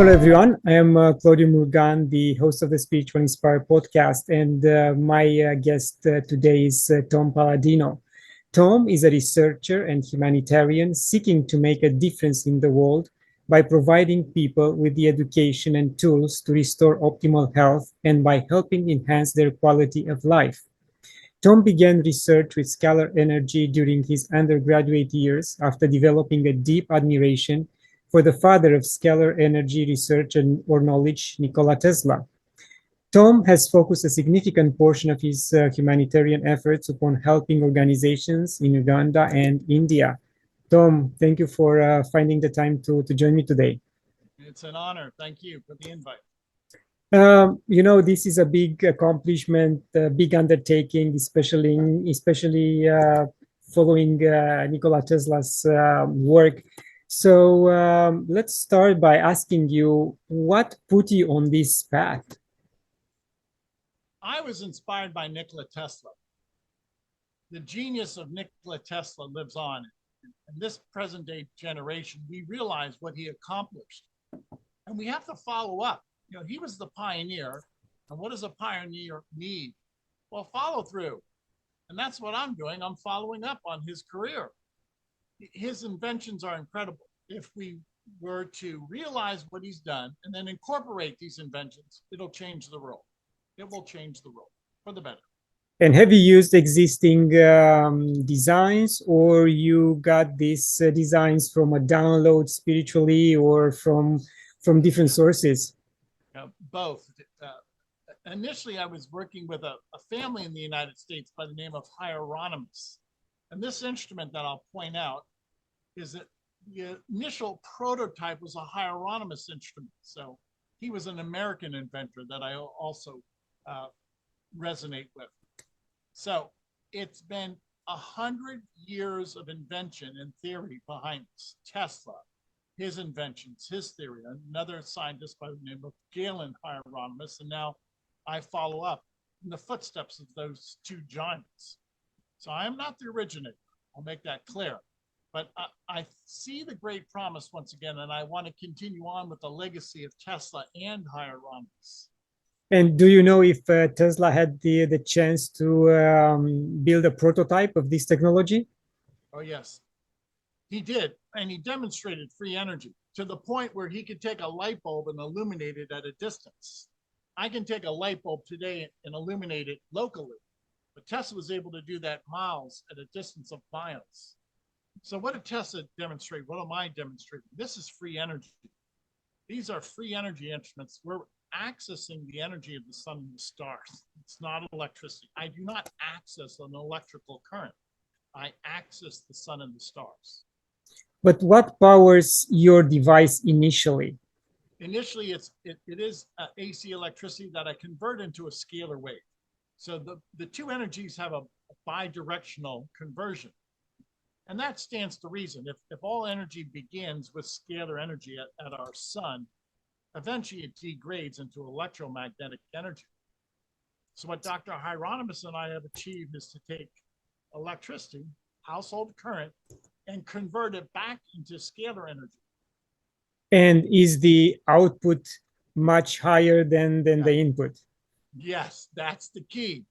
Hello, everyone. I am Claudiu Murgan, the host of the Spiritual Inspired podcast, and my guest today is Tom Paladino. Tom is a researcher and humanitarian seeking to make a difference in the world by providing people with the education and tools to restore optimal health and by helping enhance their quality of life. Tom began research with Scalar Energy during his undergraduate years after developing a deep admiration for the father of scalar energy research or knowledge, Nikola Tesla. Tom has focused a significant portion of his humanitarian efforts upon helping organizations in Uganda and India. Tom, thank you for finding the time to join me today. It's an honor. Thank you for the invite. This is a big accomplishment, a big undertaking, especially following Nikola Tesla's work. So let's start by asking you, what put you on this path? I was inspired by Nikola Tesla. The genius of Nikola Tesla lives on. In this present day generation, we realize what he accomplished. And we have to follow up. You know, he was the pioneer. And what does a pioneer need? Well, follow through. And that's what I'm doing. I'm following up on his career. His inventions are incredible. If we were to realize what he's done and then incorporate these inventions, it'll change the world. It will change the world for the better. And have you used existing designs, or you got these designs from a download spiritually or from different sources? Both. Initially, I was working with a family in the United States by the name of Hieronymus. And this instrument that I'll point out is that the initial prototype was a Hieronymus instrument. So he was an American inventor that I also resonate with. So it's been 100 years of invention and theory behind this. Tesla, his inventions, his theory, another scientist by the name of Galen Hieronymus, and now I follow up in the footsteps of those two giants. So I am not the originator. I'll make that clear. But I see the great promise once again, and I want to continue on with the legacy of Tesla and Hieronymus. And do you know if Tesla had the chance to build a prototype of this technology? Oh, yes, he did. And he demonstrated free energy to the point where he could take a light bulb and illuminate it at a distance. I can take a light bulb today and illuminate it locally, but Tesla was able to do that miles at a distance of miles. So what did Tesla demonstrate? What am I demonstrating? This is free energy. These are free energy instruments. We're accessing the energy of the sun and the stars. It's not electricity. I do not access an electrical current. I access the sun and the stars. But what powers your device initially? Initially, it is AC electricity that I convert into a scalar wave. So the two energies have a bidirectional conversion. And that stands to reason. If all energy begins with scalar energy at our sun, eventually it degrades into electromagnetic energy. So what Dr. Hieronymus and I have achieved is to take electricity, household current, and convert it back into scalar energy. And is the output much higher than the input? Yes, that's the key.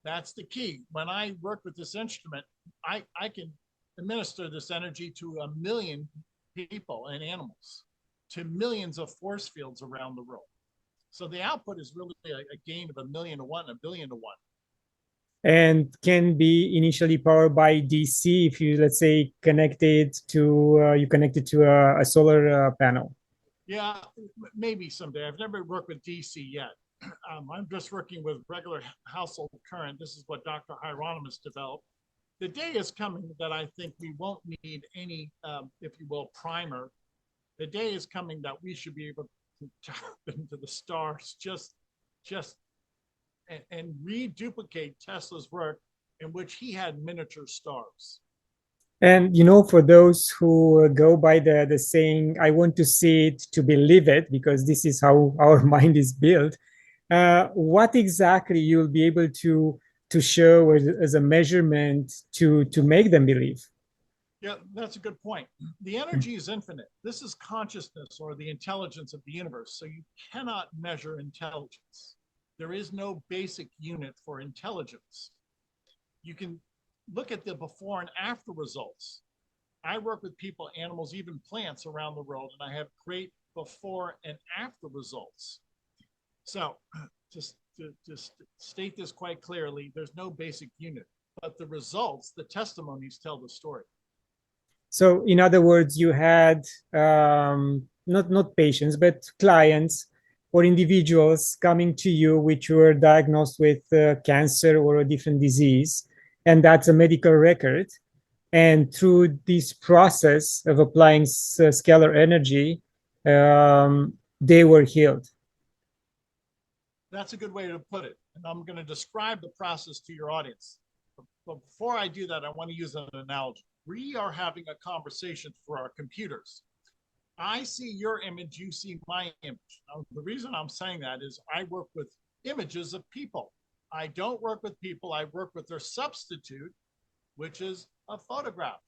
That's the key. When I work with this instrument, I can administer this energy to 1 million people and animals, to millions of force fields around the world. So the output is really a gain of 1 million to 1, 1 billion to 1. And can be initially powered by DC if you, let's say, connect it to a solar panel. Yeah, maybe someday. I've never worked with DC yet. I'm just working with regular household current. This is what Dr. Hieronymus developed. The day is coming that I think we won't need any, if you will, primer. The day is coming that we should be able to tap into the stars and reduplicate Tesla's work in which he had miniature stars. And, for those who go by the saying, I want to see it to believe it, because this is how our mind is built, what exactly you'll be able to show as a measurement to make them believe? Yeah, that's a good point. The energy is infinite. This is consciousness or the intelligence of the universe. So you cannot measure intelligence. There is no basic unit for intelligence. You can look at the before and after results. I work with people, animals, even plants around the world, and I have great before and after results. So just to state this quite clearly, there's no basic unit, but the results, the testimonies tell the story. So in other words, you had not patients, but clients or individuals coming to you which were diagnosed with cancer or a different disease, and that's a medical record. And through this process of applying scalar energy, they were healed. That's a good way to put it. And I'm going to describe the process to your audience. But before I do that, I want to use an analogy. We are having a conversation for our computers. I see your image, you see my image. Now, the reason I'm saying that is I work with images of people. I don't work with people, I work with their substitute, which is a photograph.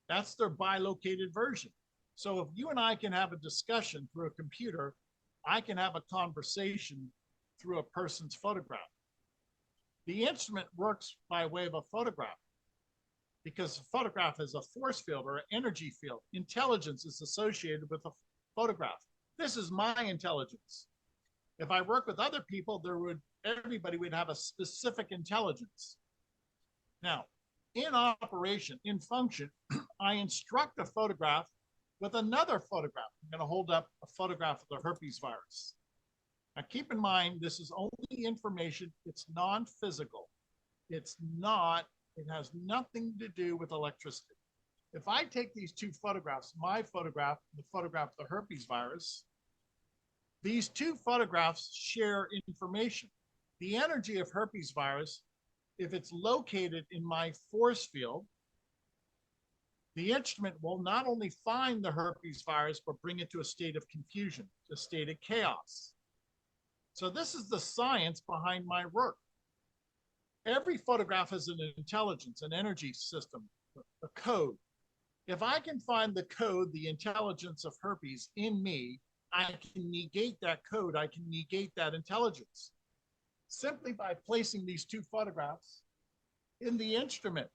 That's their bilocated version. So if you and I can have a discussion through a computer, I can have a conversation through a person's photograph. The instrument works by way of a photograph because a photograph is a force field or an energy field. Intelligence is associated with a photograph. This is my intelligence. If I work with other people, everybody would have a specific intelligence. Now, in operation, in function, I instruct a photograph with another photograph. I'm going to hold up a photograph of the herpes virus. Now, keep in mind, this is only information. It's non-physical. It has nothing to do with electricity. If I take these two photographs, my photograph, the photograph of the herpes virus, these two photographs share information. The energy of herpes virus, if it's located in my force field, the instrument will not only find the herpes virus, but bring it to a state of confusion, a state of chaos. So this is the science behind my work. Every photograph has an intelligence, an energy system, a code. If I can find the code, the intelligence of herpes in me, I can negate that code. I can negate that intelligence simply by placing these two photographs in the instrument.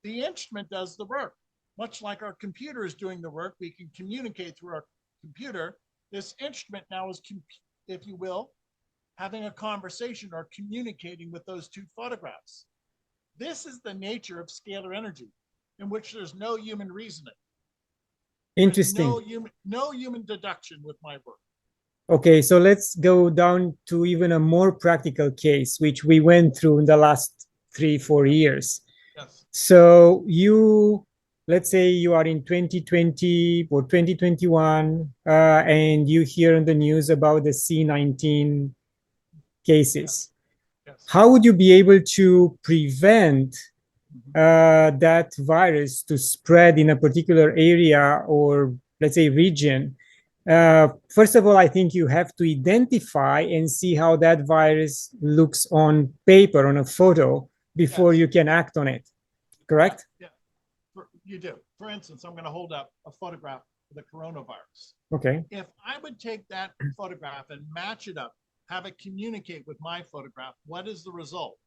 The instrument does the work. Much like our computer is doing the work, we can communicate through our computer. This instrument now is, if you will, having a conversation or communicating with those two photographs. This is the nature of scalar energy, in which there's no human reasoning. Interesting. No human deduction with my work. Okay, so let's go down to even a more practical case, which we went through in the last 3-4 years. Yes. So let's say you are in 2020 or 2021, and you hear on the news about the C19 cases. Yes. How would you be able to prevent that virus to spread in a particular area or, let's say, region? First of all, I think you have to identify and see how that virus looks on paper, on a photo, before you can act on it. Correct? Yeah, you do. For instance, I'm going to hold up a photograph of the coronavirus. Okay. If I would take that photograph and match it up, have it communicate with my photograph, what is the result?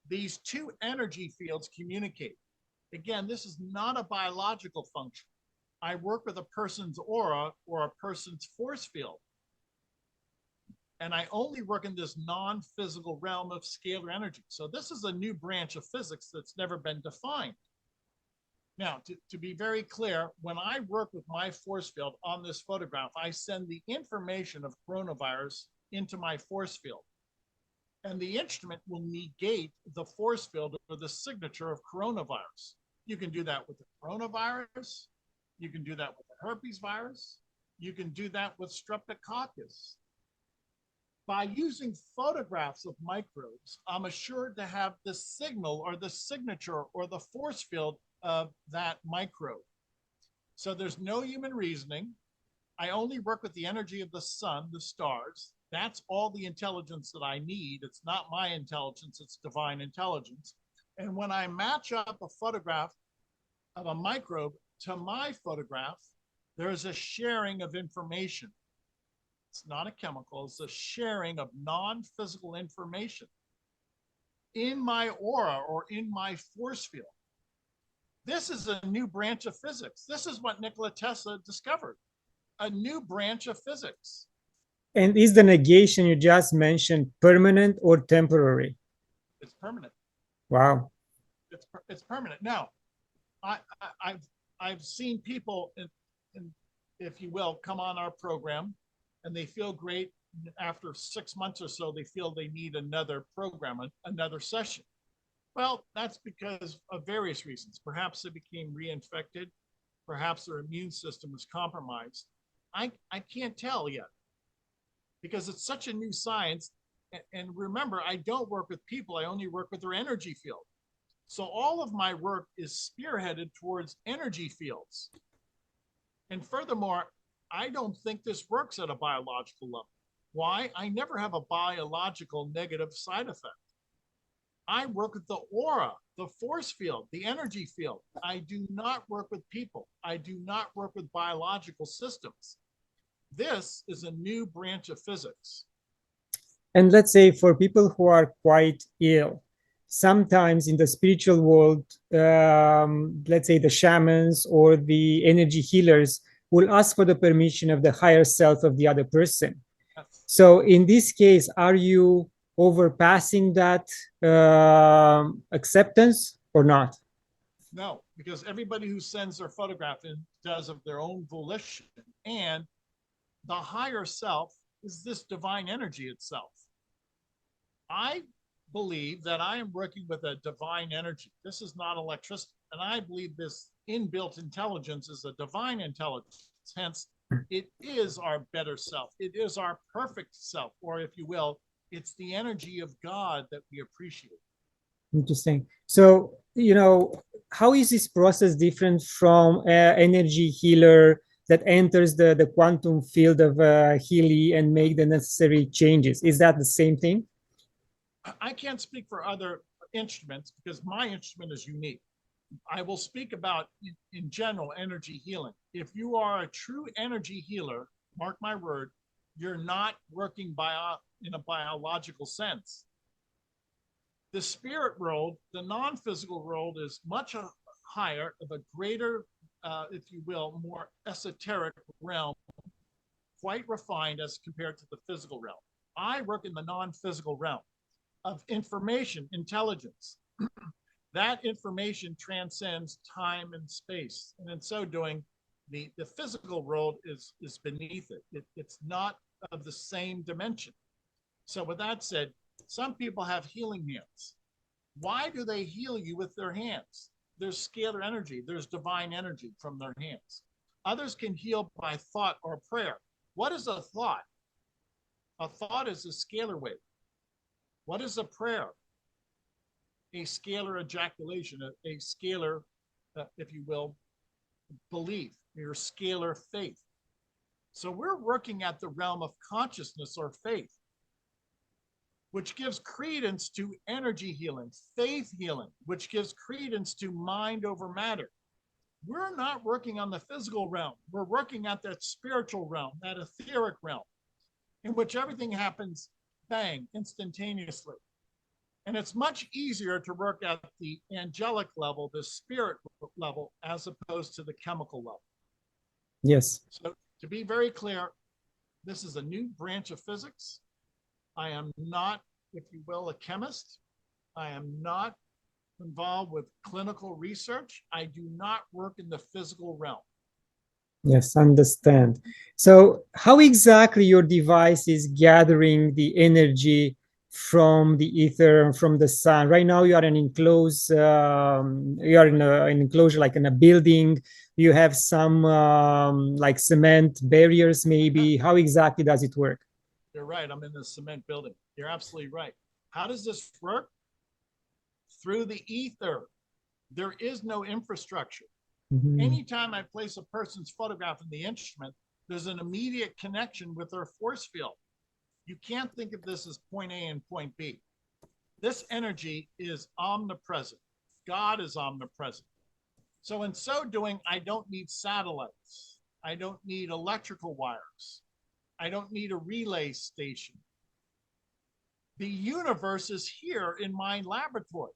These two energy fields communicate. Again, this is not a biological function. I work with a person's aura or a person's force field. And I only work in this non-physical realm of scalar energy. So this is a new branch of physics that's never been defined. Now, to be very clear, when I work with my force field on this photograph, I send the information of coronavirus into my force field. And the instrument will negate the force field or the signature of coronavirus. You can do that with the coronavirus. You can do that with the herpes virus. You can do that with streptococcus. By using photographs of microbes, I'm assured to have the signal or the signature or the force field of that microbe. So there's no human reasoning. I only work with the energy of the sun, the stars. That's all the intelligence that I need. It's not my intelligence, it's divine intelligence. And when I match up a photograph of a microbe to my photograph, there is a sharing of information. It's not a chemical, it's a sharing of non-physical information in my aura or in my force field. This is a new branch of physics. This is what Nikola Tesla discovered, a new branch of physics. And is the negation you just mentioned permanent or temporary? It's permanent. Wow. It's permanent. Now, I've seen people, if you will, come on our program, and they feel great. After 6 months or so, they feel they need another program, another session. Well, that's because of various reasons. Perhaps they became reinfected. Perhaps their immune system was compromised. I can't tell yet because it's such a new science. And remember, I don't work with people. I only work with their energy field. So all of my work is spearheaded towards energy fields. And furthermore, I don't think this works at a biological level. Why? I never have a biological negative side effect. I work with the aura, the force field, the energy field. I do not work with people. I do not work with biological systems. This is a new branch of physics. And let's say for people who are quite ill, sometimes in the spiritual world, let's say the shamans or the energy healers will ask for the permission of the higher self of the other person. Yes. So in this case, are you overpassing that acceptance or not? No, because everybody who sends their photograph in does of their own volition. And the higher self is this divine energy itself. I believe that I am working with a divine energy. This is not electricity. And I believe this inbuilt intelligence is a divine intelligence. Hence, it is our better self. It is our perfect self, or if you will, it's the energy of God that we appreciate. Interesting. So, how is this process different from energy healer that enters the quantum field of Healy and make the necessary changes? Is that the same thing? I can't speak for other instruments because my instrument is unique. I will speak about, in general, energy healing. If you are a true energy healer, mark my word, you're not working in a biological sense. The spirit world, the non-physical world, is much higher, of a greater, if you will, more esoteric realm, quite refined as compared to the physical realm. I work in the non-physical realm of information, intelligence. That information transcends time and space. And in so doing, the physical world is beneath it. It's not of the same dimension. So with that said, some people have healing hands. Why do they heal you with their hands? There's scalar energy. There's divine energy from their hands. Others can heal by thought or prayer. What is a thought? A thought is a scalar wave. What is a prayer? A scalar ejaculation, a scalar, if you will, belief, your scalar faith. So we're working at the realm of consciousness or faith, which gives credence to energy healing, faith healing, which gives credence to mind over matter. We're not working on the physical realm. We're working at that spiritual realm, that etheric realm, in which everything happens, bang, instantaneously. And it's much easier to work at the angelic level, the spirit level, as opposed to the chemical level. Yes. So to be very clear, this is a new branch of physics. I am not, if you will, a chemist. I am not involved with clinical research. I do not work in the physical realm. Yes, understand. So how exactly your device is gathering the energy from the ether, from the sun? Right now you are in enclosed, you are in an enclosure, like in a building. You have some like cement barriers maybe. How exactly does it work? You're right. I'm in the cement building. You're absolutely right. How does this work? Through the ether. There is no infrastructure. Mm-hmm. Anytime I place a person's photograph in the instrument, there's an immediate connection with their force field. You can't think of this as point A and point B. This energy is omnipresent. God is omnipresent. So in so doing, I don't need satellites. I don't need electrical wires. I don't need a relay station. The universe is here in my laboratory.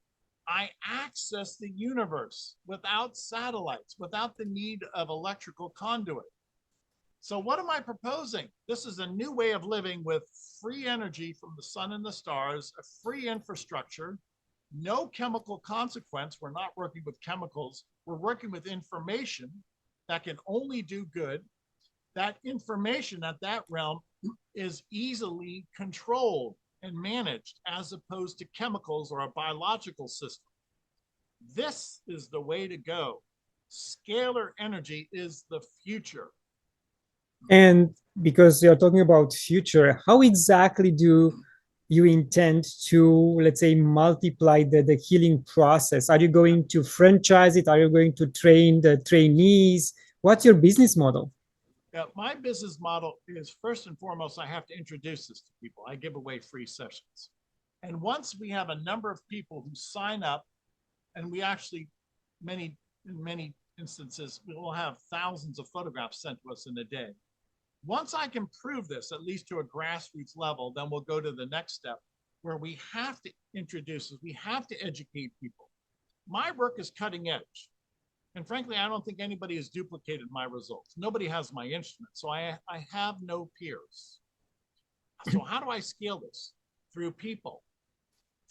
I access the universe without satellites, without the need of electrical conduit. So what am I proposing? This is a new way of living with free energy from the sun and the stars, a free infrastructure, no chemical consequence. We're not working with chemicals. We're working with information that can only do good. That information at that realm is easily controlled and managed as opposed to chemicals or a biological system. This is the way to go. Scalar energy is the future. And because you're talking about future, how exactly do you intend to, let's say, multiply the healing process? Are you going to franchise it? Are you going to train the trainees? What's your business model? My business model is, first and foremost, I have to introduce this to people. I give away free sessions. And once we have a number of people who sign up, and we actually, in many instances, we will have thousands of photographs sent to us in a day. Once I can prove this, at least to a grassroots level, then we'll go to the next step where we have to introduce this. We have to educate people. My work is cutting edge. And frankly, I don't think anybody has duplicated my results. Nobody has my instrument. So I have no peers. So how do I scale this? Through people,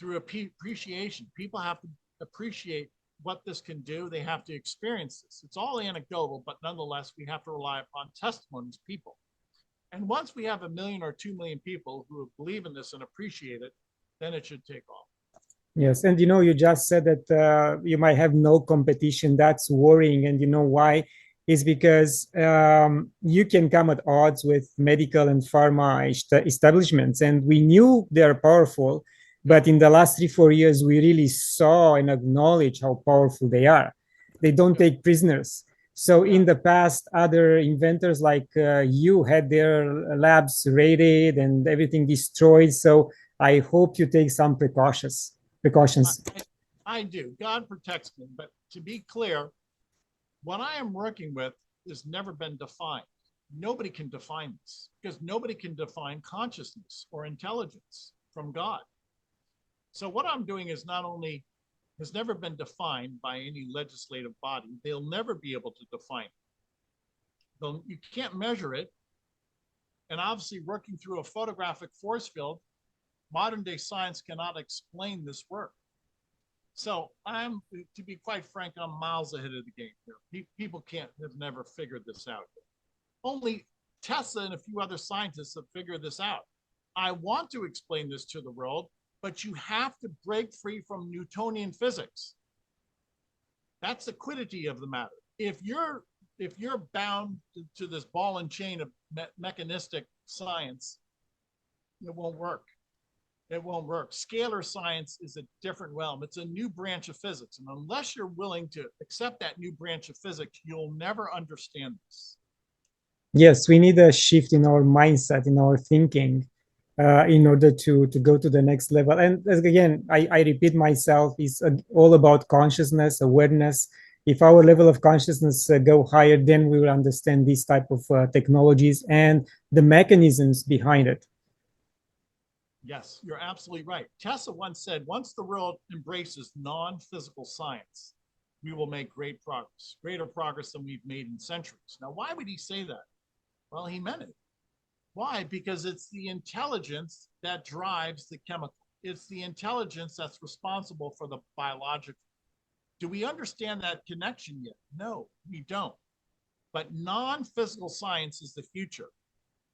through appreciation. People have to appreciate what this can do. They have to experience this. It's all anecdotal, but nonetheless, we have to rely upon testimonies, people. And once we have 1 million or 2 million people who believe in this and appreciate it, then it should take off. Yes, and you just said that you might have no competition. That's worrying, and you know why? Is because you can come at odds with medical and pharma establishments, and we knew they're powerful, but in the last 3-4 years, we really saw and acknowledge how powerful they are. They don't take prisoners. So in the past, other inventors like you had their labs raided and everything destroyed. So I hope you take some precautions. I do. God protects me. But to be clear, what I am working with has never been defined. Nobody can define this because nobody can define consciousness or intelligence from God. So what I'm doing is not only has never been defined by any legislative body, they'll never be able to define it. You can't measure it. And obviously working through a photographic force field, modern day science cannot explain this work. So to be quite frank, I'm miles ahead of the game here. People have never figured this out. Only Tesla and a few other scientists have figured this out. I want to explain this to the world, but you have to break free from Newtonian physics. That's the quiddity of the matter. If you're bound to this ball and chain of mechanistic science, it won't work. It won't work. Scalar science is a different realm. It's a new branch of physics. And unless you're willing to accept that new branch of physics, you'll never understand this. Yes, we need a shift in our mindset, in our thinking, in order to go to the next level. And again, I repeat myself, it's all about consciousness, awareness. If our level of consciousness go higher, then we will understand these type of technologies and the mechanisms behind it. Yes, you're absolutely right. Tesla once said, once the world embraces non-physical science, we will make great progress, greater progress than we've made in centuries. Now, why would he say that? Well, he meant it. Why? Because it's the intelligence that drives the chemical. It's the intelligence that's responsible for the biological. Do we understand that connection yet? No, we don't. But non-physical science is the future.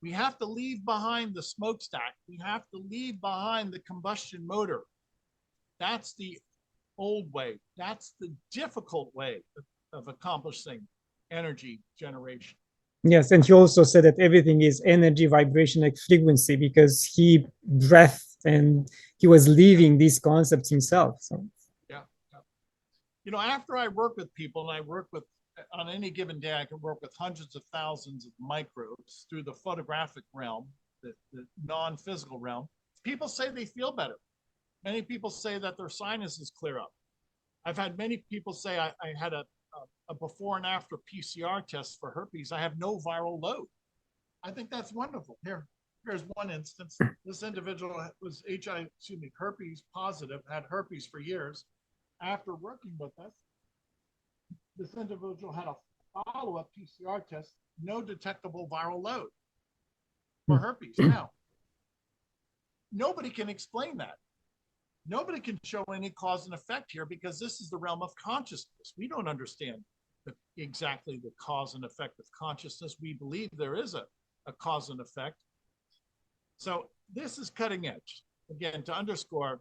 We have to leave behind the smokestack. We have to leave behind the combustion motor. That's the old way. That's the difficult way of accomplishing energy generation. Yes, and he also said that everything is energy, vibration, and frequency because he breathed and he was living these concepts himself. So yeah. After I work with people, and I work with on any given day, I can work with hundreds of thousands of microbes through the photographic realm, the non-physical realm. People say they feel better. Many people say that their sinuses clear up. I've had many people say I had a a before and after PCR test for herpes, I have no viral load. I think that's wonderful. Here's one instance. This individual was herpes positive, had herpes for years. After working with us, this individual had a follow-up PCR test, no detectable viral load for herpes. Now, nobody can explain that. Nobody can show any cause and effect here because this is the realm of consciousness. We don't understand exactly the cause and effect of consciousness. We believe there is a cause and effect. So this is cutting edge. Again, to underscore,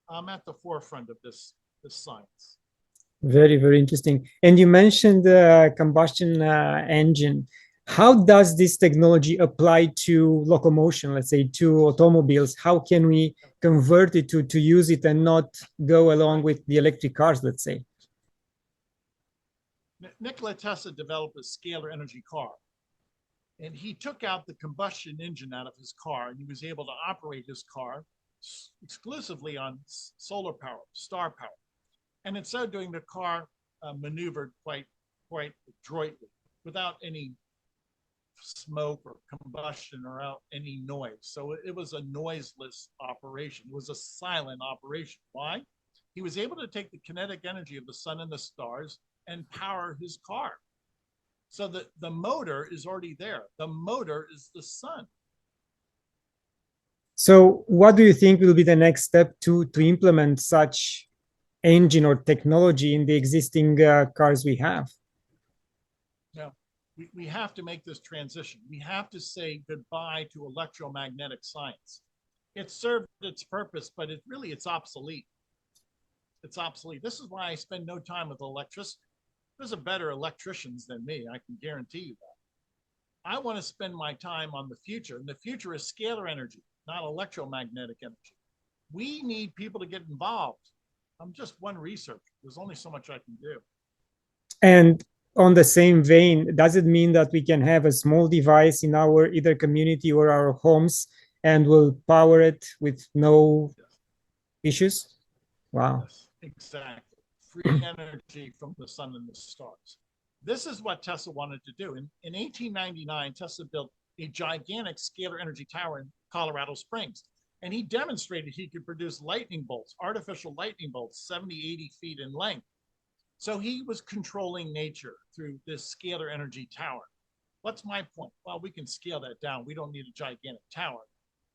I'm at the forefront of this science. Very, very interesting. And you mentioned the combustion engine. How does this technology apply to locomotion, let's say, to automobiles? How can we convert it to use it and not go along with the electric cars, let's say? Nikola Tesla developed a scalar energy car. And he took out the combustion engine out of his car, and he was able to operate his car exclusively on solar power, star power. And in so doing, the car maneuvered quite adroitly without any smoke or combustion or any noise. So it was a noiseless operation. It was a silent operation. Why? He was able to take the kinetic energy of the sun and the stars and power his car. So the motor is already there. The motor is the sun. So what do you think will be the next step to implement such engine or technology in the existing cars we have? Now, we have to make this transition. We have to say goodbye to electromagnetic science. It served its purpose, but it's obsolete. It's obsolete. This is why I spend no time with electricity. There's better electricians than me, I can guarantee you that. I want to spend my time on the future, and the future is scalar energy, not electromagnetic energy. We need people to get involved. I'm just one researcher. There's only so much I can do. And on the same vein, does it mean that we can have a small device in our either community or our homes and we'll power it with no issues? Wow. Yes, exactly. Free energy from the sun and the stars. This is what Tesla wanted to do. In 1899, Tesla built a gigantic scalar energy tower in Colorado Springs. And he demonstrated he could produce lightning bolts, artificial lightning bolts, 70, 80 feet in length. So he was controlling nature through this scalar energy tower. What's my point? Well, we can scale that down. We don't need a gigantic tower.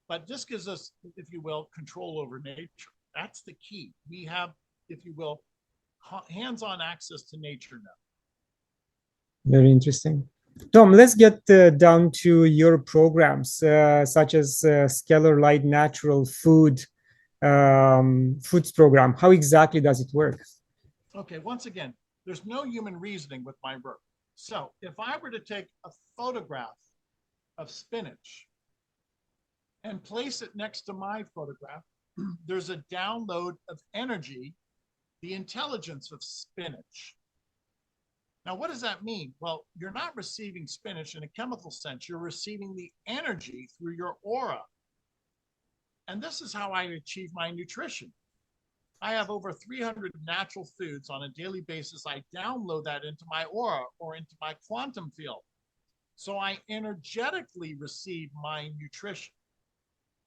But this gives us, if you will, control over nature. That's the key. We have, if you will, hands-on access to nature now. Very interesting. Tom, let's get down to your programs, such as Scalar Light Natural Foods program. How exactly does it work? Okay, once again, there's no human reasoning with my work. So if I were to take a photograph of spinach and place it next to my photograph, there's a download of energy, the intelligence of spinach. Now, what does that mean? Well, you're not receiving spinach in a chemical sense. You're receiving the energy through your aura. And this is how I achieve my nutrition. I have over 300 natural foods on a daily basis. I download that into my aura or into my quantum field. So I energetically receive my nutrition.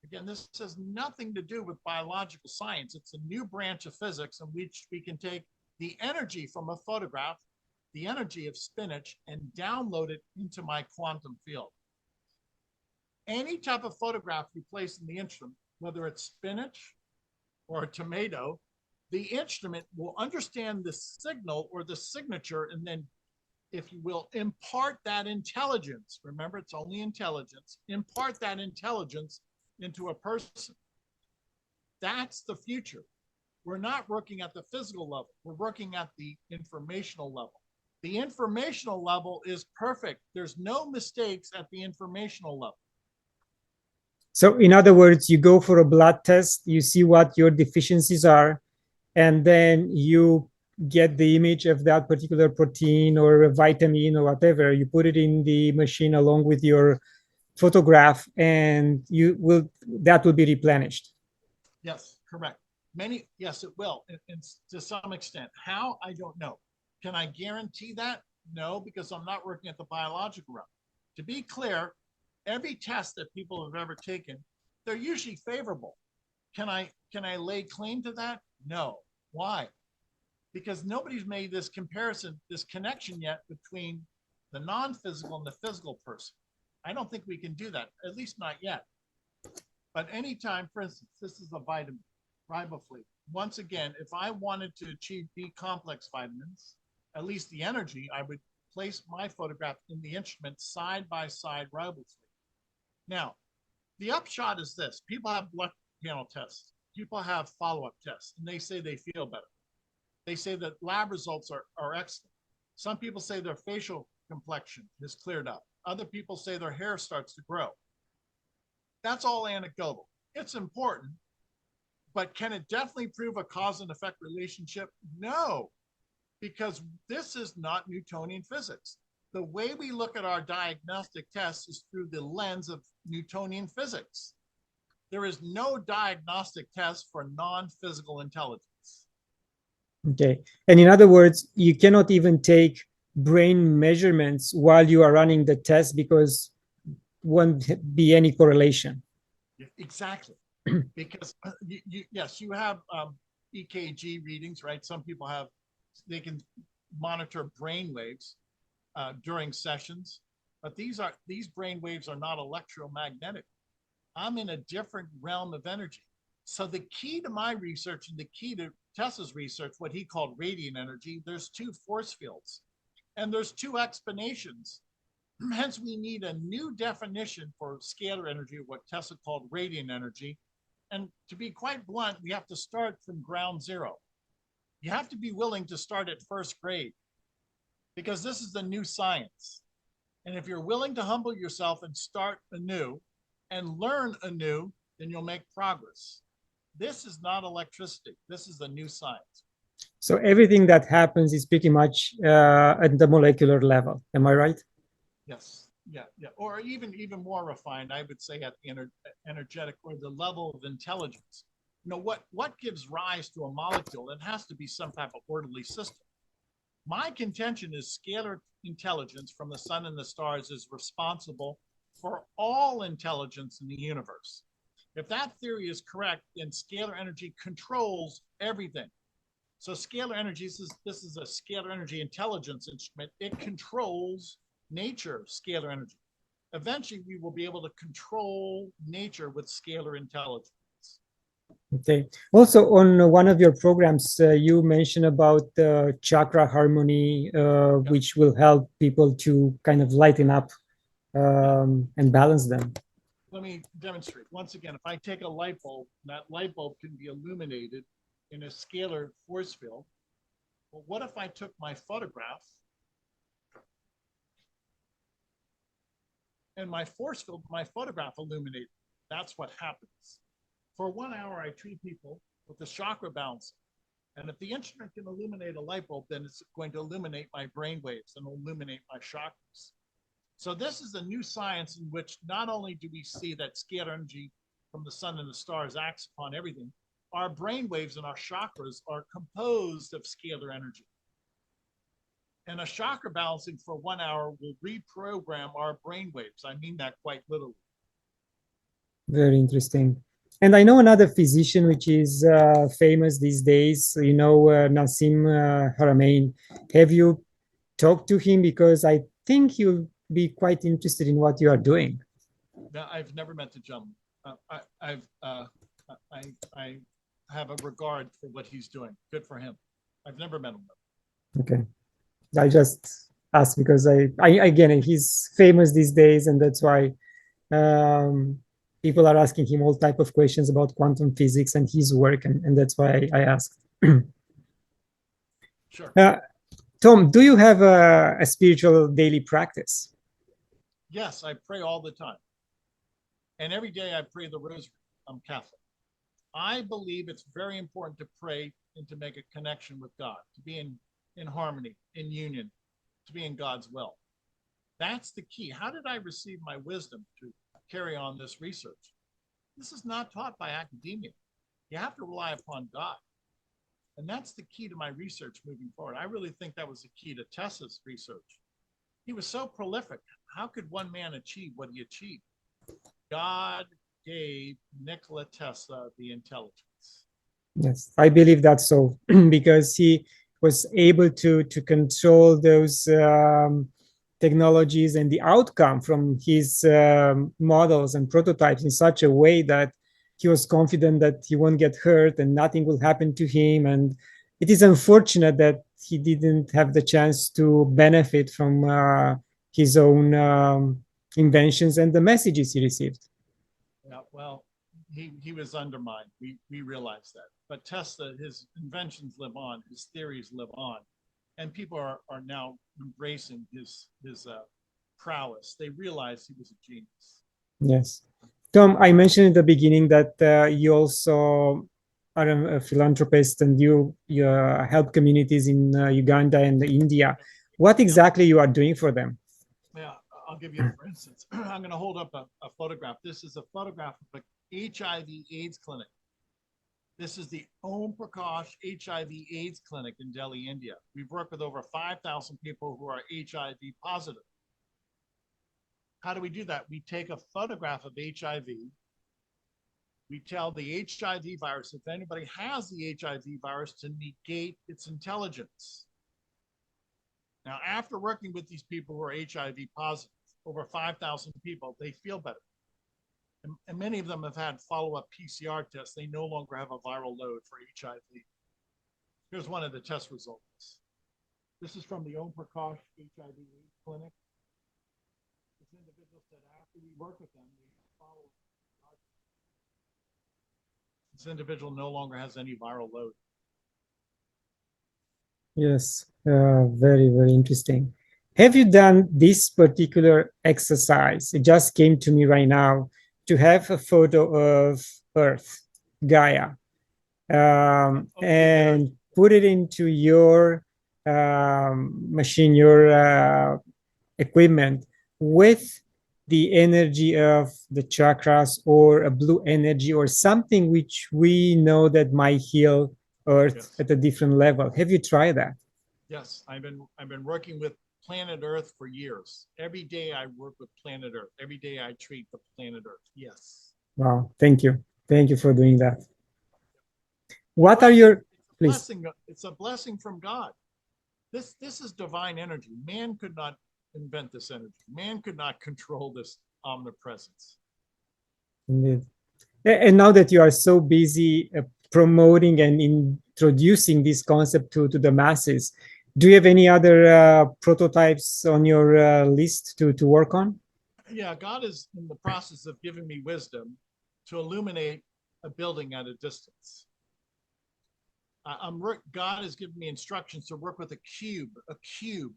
Again, this has nothing to do with biological science. It's a new branch of physics in which we can take the energy from a photograph, the energy of spinach, and download it into my quantum field. Any type of photograph you place in the instrument, whether it's spinach or a tomato, the instrument will understand the signal or the signature and then, if you will, impart that intelligence. Remember, it's only intelligence. Impart that intelligence into a person. That's the future. We're not working at the physical level. We're working at the informational level. The informational level is perfect. There's no mistakes at the informational level. So in other words, you go for a blood test, you see what your deficiencies are, and then you get the image of that particular protein or a vitamin or whatever. You put it in the machine along with your photograph, and that will be replenished. Yes, correct. Yes, it will, and to some extent. How? I don't know. Can I guarantee that? No, because I'm not working at the biological realm. To be clear, every test that people have ever taken, they're usually favorable. Can I lay claim to that? No. Why? Because nobody's made this comparison, this connection yet between the non-physical and the physical person. I don't think we can do that, at least not yet. But anytime, for instance, this is a vitamin, riboflavin. Once again, if I wanted to achieve B complex vitamins, at least the energy, I would place my photograph in the instrument side by side riboflavin. Now, the upshot is this: people have blood panel tests, people have follow-up tests, and they say they feel better. They say that lab results are excellent. Some people say their facial complexion is cleared up. Other people say their hair starts to grow. That's all anecdotal. It's important, but can it definitely prove a cause and effect relationship? No, because this is not Newtonian physics. The way we look at our diagnostic tests is through the lens of Newtonian physics. There is no diagnostic test for non-physical intelligence. Okay. And in other words, you cannot even take brain measurements while you are running the test because won't be any correlation. Exactly. Because yes, you have EKG readings, right? Some people have, they can monitor brain waves during sessions, but these brain waves are not electromagnetic. I'm in a different realm of energy. So the key to my research and the key to Tesla's research, what he called radiant energy, there's two force fields and there's two explanations. Hence, we need a new definition for scalar energy, what Tesla called radiant energy. And to be quite blunt, we have to start from ground zero. You have to be willing to start at first grade because this is the new science. And if you're willing to humble yourself and start anew and learn anew, then you'll make progress. This is not electricity. This is the new science. So everything that happens is pretty much at the molecular level. Am I right? Yes. Yeah. Or even more refined, I would say at the energetic or the level of intelligence. You know, what gives rise to a molecule? It has to be some type of orderly system. My contention is scalar intelligence from the sun and the stars is responsible for all intelligence in the universe. If that theory is correct, then scalar energy controls everything. So scalar energy, this is a scalar energy intelligence instrument. It controls nature, scalar energy. Eventually, we will be able to control nature with scalar intelligence. Okay. Also, on one of your programs, you mentioned about chakra harmony, which will help people to kind of lighten up and balance them. Let me demonstrate. Once again, if I take a light bulb, that light bulb can be illuminated in a scalar force field. Well, what if I took my photograph and my force field, my photograph illuminated? That's what happens. For 1 hour, I treat people with the chakra balancing. And if the instrument can illuminate a light bulb, then it's going to illuminate my brain waves and illuminate my chakras. So this is a new science in which not only do we see that scalar energy from the sun and the stars acts upon everything, our brain waves and our chakras are composed of scalar energy. And a chakra balancing for 1 hour will reprogram our brain waves. I mean that quite literally. Very interesting. And I know another physician which is famous these days, you know, Nassim Haramein. Have you talked to him? Because I think you'll be quite interested in what you are doing. No, I've never met the gentleman. I have a regard for what he's doing. Good for him. I've never met him. Okay. I just asked because I again, he's famous these days, and that's why people are asking him all type of questions about quantum physics and his work, and that's why I asked. Sure. Tom, do you have a spiritual daily practice? Yes, I pray all the time. And every day I pray the rosary. I'm Catholic. I believe it's very important to pray and to make a connection with God, to be in harmony, in union, to be in God's will. That's the key. How did I receive my wisdom to carry on this research? This is not taught by academia. You have to rely upon God. And that's the key to my research moving forward. I really think that was the key to Tesla's research. He was so prolific. How could one man achieve what he achieved? God gave Nikola Tesla the intelligence. Yes, I believe that's so because he was able to control those technologies and the outcome from his models and prototypes in such a way that he was confident that he won't get hurt and nothing will happen to him. And it is unfortunate that he didn't have the chance to benefit from his own inventions and the messages he received. Yeah, well, he was undermined. We realize that. But Tesla, his inventions live on, his theories live on, and people are now embracing his prowess. They realize he was a genius. Yes. Tom, I mentioned in the beginning that you also are a philanthropist and you help communities in Uganda and India. What exactly you are doing for them? Yeah, I'll give you, for instance, I'm going to hold up a photograph. This is a photograph of a HIV/AIDS clinic. This is the Om Prakash HIV/AIDS clinic in Delhi, India. We've worked with over 5,000 people who are HIV positive. How do we do that? We take a photograph of HIV. We tell the HIV virus, if anybody has the HIV virus, to negate its intelligence. Now, after working with these people who are HIV positive, over 5,000 people, they feel better. And many of them have had follow-up PCR tests. They no longer have a viral load for HIV. Here's one of the test results. This is from the Om Prakash HIV clinic. This individual said after we work with them, we follow. This individual no longer has any viral load. Yes, very, very interesting. Have you done this particular exercise? It just came to me right now to have a photo of Earth, Gaia, and put it into your machine, your equipment with the energy of the chakras or a blue energy or something which we know that might heal Earth at a different level. Have you tried that? Yes, I've been working with planet Earth for years. Every day I work with planet Earth. Every day I treat the planet Earth. Yes. Wow, thank you. Thank you for doing that. What are your blessing? It's a blessing from God. This is divine energy. Man could not invent this energy. Man could not control this omnipresence. Indeed. And now that you are so busy promoting and introducing this concept to the masses, do you have any other prototypes on your list to work on? Yeah, God is in the process of giving me wisdom to illuminate a building at a distance. God has given me instructions to work with a cube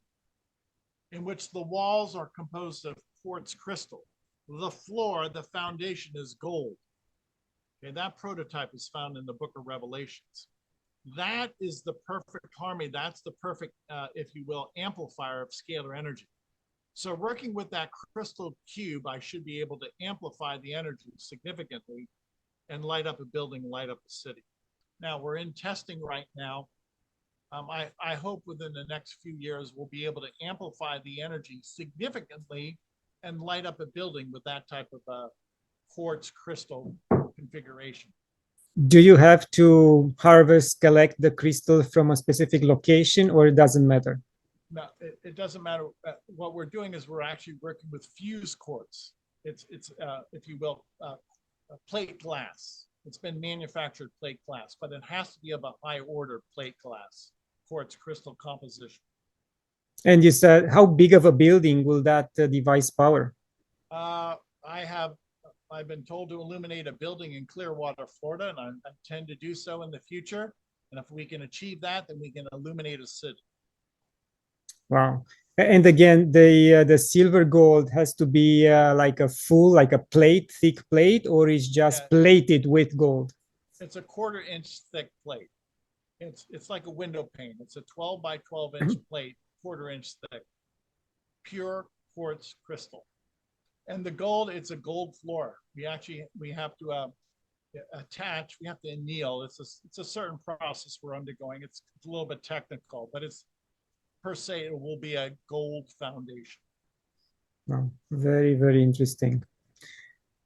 in which the walls are composed of quartz crystal. The floor, the foundation is gold. Okay, that prototype is found in the book of Revelations. That is the perfect harmony. That's the perfect, if you will, amplifier of scalar energy. So working with that crystal cube, I should be able to amplify the energy significantly and light up a building, light up a city. Now we're in testing right now. I hope within the next few years, we'll be able to amplify the energy significantly and light up a building with that type of quartz crystal configuration. Do you have to collect the crystal from a specific location, or it doesn't matter? No, it doesn't matter. What we're doing is we're actually working with fused quartz. It's if you will, plate glass. It's been manufactured plate glass, but it has to be of a high order plate glass quartz crystal composition. And you said, how big of a building will that device power? I've been told to illuminate a building in Clearwater, Florida, and I intend to do so in the future. And if we can achieve that, then we can illuminate a city. Wow. And again, the silver gold has to be like a plate, thick plate, or is just plated with gold? It's a 1/4 inch thick plate. It's like a window pane. It's a 12 by 12 inch plate, 1/4 inch thick, pure quartz crystal. And the gold, it's a gold floor. We have to attach, we have to anneal. It's a certain process we're undergoing. It's a little bit technical, but it's per se, it will be a gold foundation. Oh, very, very interesting.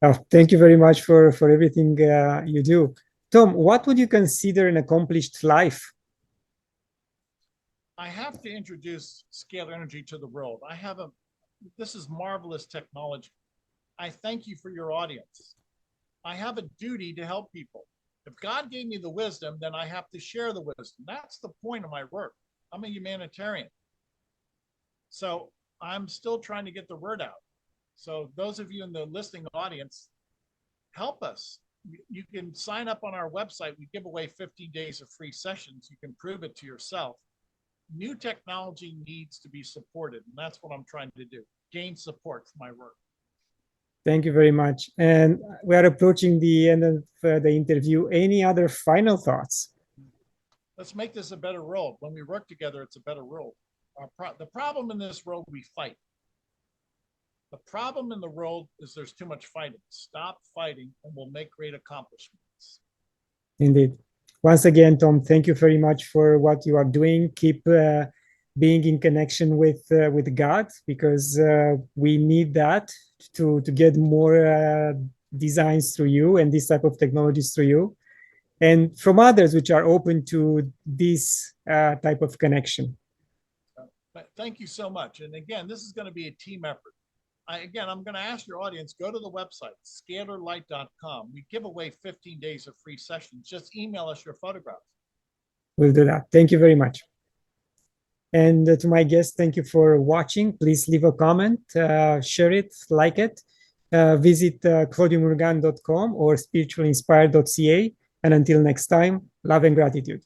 Oh, thank you very much for everything you do. Tom, what would you consider an accomplished life? I have to introduce Scalar Energy to the world. This is marvelous technology. I thank you for your audience. I have a duty to help people. If God gave me the wisdom, then I have to share the wisdom. That's the point of my work. I'm a humanitarian. So I'm still trying to get the word out. So those of you in the listening audience, help us. You can sign up on our website. We give away 15 days of free sessions. You can prove it to yourself. New technology needs to be supported, and that's what I'm trying to do, gain support for my work. Thank you very much. And we are approaching the end of the interview. Any other final thoughts? Let's make this a better world. When we work together, it's a better world. The problem in this world, we fight. The problem in the world is there's too much fighting. Stop fighting and we'll make great accomplishments. Indeed. Once again, Tom, thank you very much for what you are doing. Keep being in connection with God, because we need that to get more designs through you and this type of technologies through you, and from others which are open to this type of connection. But thank you so much. And again, this is going to be a team effort. I'm going to ask your audience, go to the website, scalarlight.com. We give away 15 days of free sessions. Just email us your photographs. We'll do that. Thank you very much. And to my guests, thank you for watching. Please leave a comment, share it, like it. Visit claudiumurgan.com or spiritualinspired.ca. And until next time, love and gratitude.